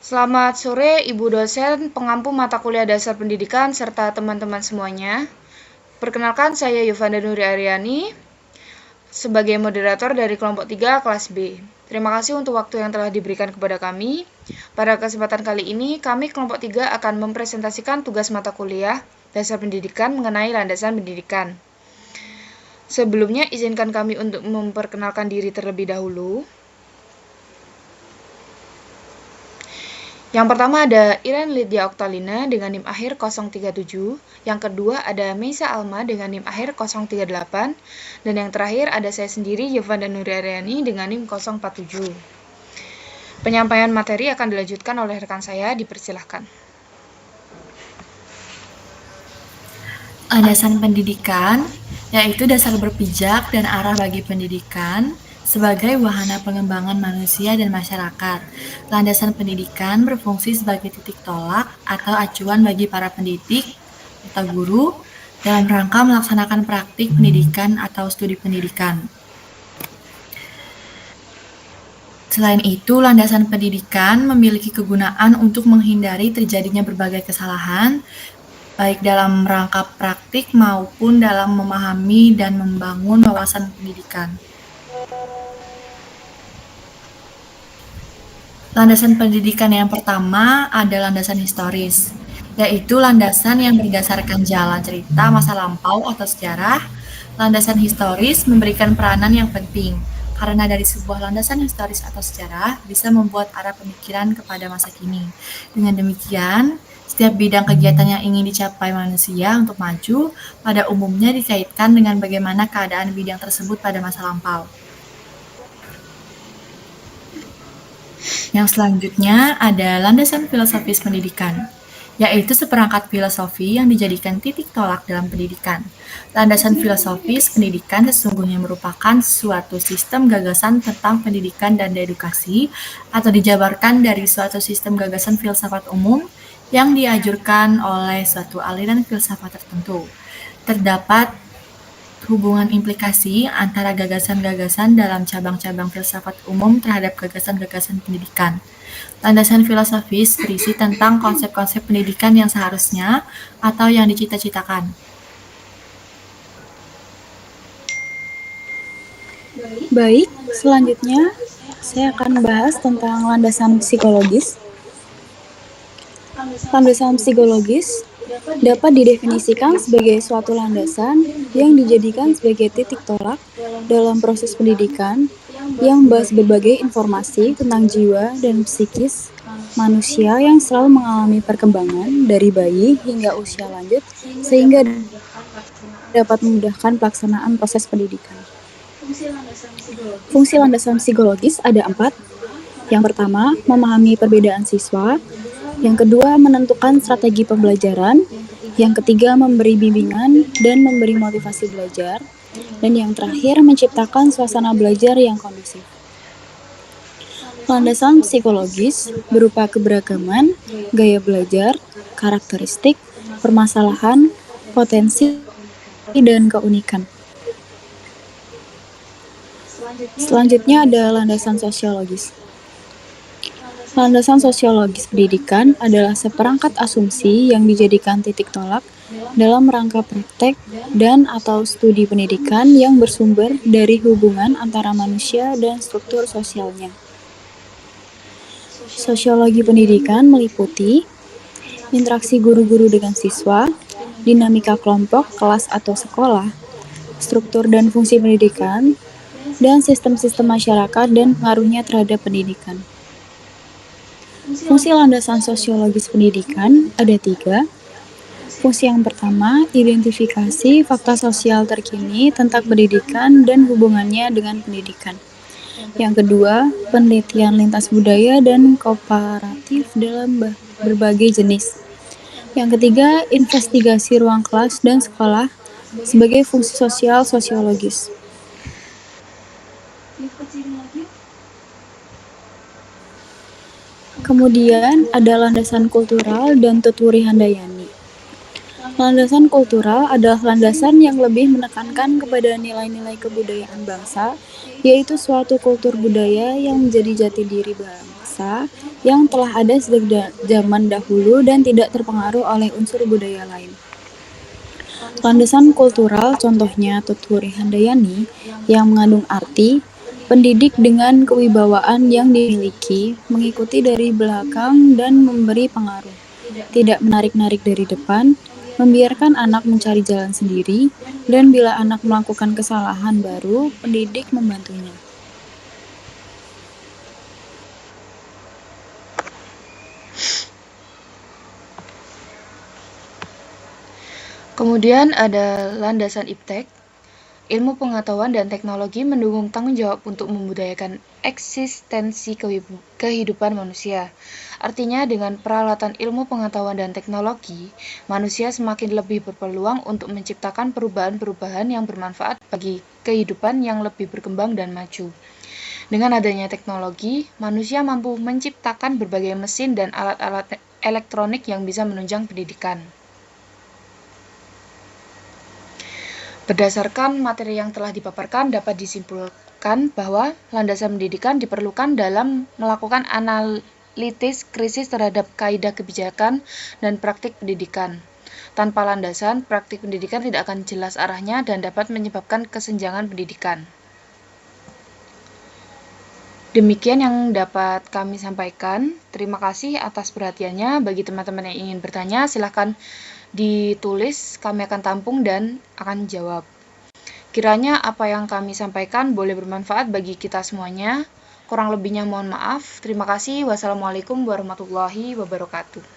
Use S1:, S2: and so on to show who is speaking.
S1: Selamat sore Ibu dosen, pengampu mata kuliah dasar pendidikan, serta teman-teman semuanya. Perkenalkan, saya Yovanda Nuri Aryani, sebagai moderator dari kelompok 3 kelas B. Terima kasih untuk waktu yang telah diberikan kepada kami. Pada kesempatan kali ini, kami kelompok 3 akan mempresentasikan tugas mata kuliah dasar pendidikan mengenai landasan pendidikan. Sebelumnya, izinkan kami untuk memperkenalkan diri terlebih dahulu. Yang pertama ada Iren Lydia Oktalina dengan NIM akhir 037, yang kedua ada Meisa Alma dengan NIM akhir 038, dan yang terakhir ada saya sendiri Yovanda Nuri Aryani dengan NIM 047. Penyampaian materi akan dilanjutkan oleh rekan saya, dipersilahkan.
S2: Landasan pendidikan, yaitu dasar berpijak dan arah bagi pendidikan sebagai wahana pengembangan manusia dan masyarakat. Landasan pendidikan berfungsi sebagai titik tolak atau acuan bagi para pendidik atau guru dalam rangka melaksanakan praktik pendidikan atau studi pendidikan. Selain itu, landasan pendidikan memiliki kegunaan untuk menghindari terjadinya berbagai kesalahan, baik dalam rangka praktik maupun dalam memahami dan membangun wawasan pendidikan. Landasan pendidikan yang pertama ada landasan historis, yaitu landasan yang berdasarkan jalan cerita masa lampau atau sejarah. Landasan historis memberikan peranan yang penting, karena dari sebuah landasan historis atau sejarah bisa membuat arah pemikiran kepada masa kini. Dengan demikian, setiap bidang kegiatan yang ingin dicapai manusia untuk maju, pada umumnya dikaitkan dengan bagaimana keadaan bidang tersebut pada masa lampau. Yang selanjutnya ada landasan filosofis pendidikan, yaitu seperangkat filosofi yang dijadikan titik tolak dalam pendidikan. Landasan filosofis pendidikan sesungguhnya merupakan suatu sistem gagasan tentang pendidikan dan edukasi, atau dijabarkan dari suatu sistem gagasan filsafat umum yang diajurkan oleh suatu aliran filsafat tertentu. Terdapat hubungan implikasi antara gagasan-gagasan dalam cabang-cabang filsafat umum terhadap gagasan-gagasan pendidikan. Landasan filosofis berisi tentang konsep-konsep pendidikan yang seharusnya atau yang dicita-citakan.
S3: Baik, selanjutnya saya akan membahas tentang landasan psikologis. Landasan psikologis dapat didefinisikan sebagai suatu landasan yang dijadikan sebagai titik tolak dalam proses pendidikan yang membahas berbagai informasi tentang jiwa dan psikis manusia yang selalu mengalami perkembangan dari bayi hingga usia lanjut sehingga dapat memudahkan pelaksanaan proses pendidikan. Fungsi landasan psikologis ada 4. Yang pertama, memahami perbedaan siswa. Yang kedua, menentukan strategi pembelajaran. Yang ketiga, memberi bimbingan dan memberi motivasi belajar. Dan yang terakhir, menciptakan suasana belajar yang kondusif. Landasan psikologis berupa keberagaman, gaya belajar, karakteristik, permasalahan, potensi, dan keunikan. Selanjutnya ada landasan sosiologis. Landasan sosiologis pendidikan adalah seperangkat asumsi yang dijadikan titik tolak dalam rangka praktek dan atau studi pendidikan yang bersumber dari hubungan antara manusia dan struktur sosialnya. Sosiologi pendidikan meliputi interaksi guru-guru dengan siswa, dinamika kelompok, kelas atau sekolah, struktur dan fungsi pendidikan, dan sistem-sistem masyarakat dan pengaruhnya terhadap pendidikan. Fungsi landasan sosiologis pendidikan ada 3. Fungsi yang pertama, identifikasi fakta sosial terkini tentang pendidikan dan hubungannya dengan pendidikan. Yang kedua, penelitian lintas budaya dan komparatif dalam berbagai jenis. Yang ketiga, investigasi ruang kelas dan sekolah sebagai fungsi sosial sosiologis. Kemudian ada landasan kultural dan Tutwuri Handayani. Landasan kultural adalah landasan yang lebih menekankan kepada nilai-nilai kebudayaan bangsa, yaitu suatu kultur budaya yang menjadi jati diri bangsa yang telah ada sejak zaman dahulu dan tidak terpengaruh oleh unsur budaya lain. Landasan kultural contohnya Tutwuri Handayani yang mengandung arti pendidik dengan kewibawaan yang dimiliki, mengikuti dari belakang dan memberi pengaruh, tidak menarik-narik dari depan, membiarkan anak mencari jalan sendiri, dan bila anak melakukan kesalahan baru, pendidik membantunya.
S1: Kemudian ada landasan iptek. Ilmu pengetahuan dan teknologi mendukung tanggung jawab untuk membudayakan eksistensi kehidupan manusia. Artinya, dengan peralatan ilmu pengetahuan dan teknologi, manusia semakin lebih berpeluang untuk menciptakan perubahan-perubahan yang bermanfaat bagi kehidupan yang lebih berkembang dan maju. Dengan adanya teknologi, manusia mampu menciptakan berbagai mesin dan alat-alat elektronik yang bisa menunjang pendidikan. Berdasarkan materi yang telah dipaparkan, dapat disimpulkan bahwa landasan pendidikan diperlukan dalam melakukan analisis krisis terhadap kaidah kebijakan dan praktik pendidikan. Tanpa landasan, praktik pendidikan tidak akan jelas arahnya dan dapat menyebabkan kesenjangan pendidikan. Demikian yang dapat kami sampaikan. Terima kasih atas perhatiannya. Bagi teman-teman yang ingin bertanya, silahkan ditulis, kami akan tampung dan akan jawab. Kiranya apa yang kami sampaikan boleh bermanfaat bagi kita semuanya. Kurang lebihnya mohon maaf. Terima kasih. Wassalamualaikum warahmatullahi wabarakatuh.